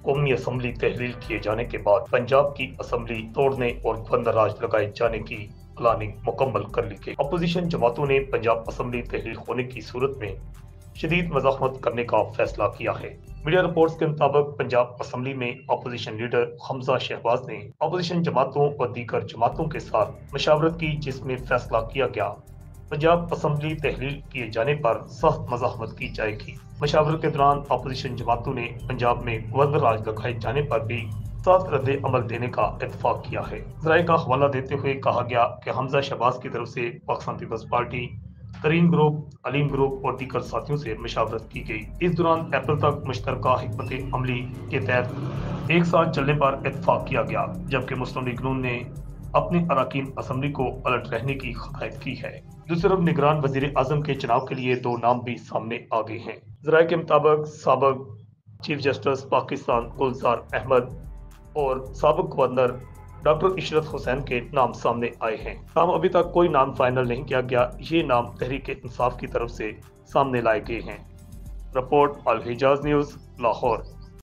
قومی اسمبلی تحلیل کیے جانے کے بعد پنجاب کی اسمبلی توڑنے اور گورنر راج لگائے جانے کی پلاننگ مکمل کر لی گئی۔ اپوزیشن جماعتوں نے پنجاب اسمبلی تحلیل ہونے کی صورت میں شدید مزاحمت کرنے کا فیصلہ کیا ہے۔ میڈیا رپورٹس کے مطابق پنجاب اسمبلی میں اپوزیشن لیڈر حمزہ شہباز نے اپوزیشن جماعتوں اور دیگر جماعتوں کے ساتھ مشاورت کی، جس میں فیصلہ کیا گیا پنجاب اسمبلی تحلیل کیے جانے پر سخت مزاحمت کی جائے گی۔ مشاورت کے دوران اپوزیشن جماعتوں نے پنجاب میں گورنر راج لگائے جانے پر بھی سخت رد عمل دینے کا اتفاق کیا ہے۔ ذرائع کا حوالہ دیتے ہوئے کہا گیا کہ حمزہ شہباز کی طرف سے پاکستان پیپلز پارٹی، ترین گروپ، علیم گروپ اور دیگر ساتھیوں سے مشاورت کی گئی۔ اس دوران اپریل تک مشترکہ حکمت عملی کے تحت ایک ساتھ چلنے پر اتفاق کیا گیا، جبکہ مسلم لیگ نون نے اپنے اراکین اسمبلی کو الرٹ رہنے کی ہدایت کی ہے۔ دوسری طرف نگران وزیر اعظم کے چناؤ کے لیے 2 نام بھی سامنے آ گئے ہیں۔ ذرائع کے مطابق سابق چیف جسٹس پاکستان گلزار احمد اور سابق گورنر ڈاکٹر عشرت حسین کے نام سامنے آئے ہیں، تاہم ابھی تک کوئی نام فائنل نہیں کیا گیا۔ یہ نام تحریک انصاف کی طرف سے سامنے لائے گئے ہیں۔ Report Al-Hijaz news, Lahore.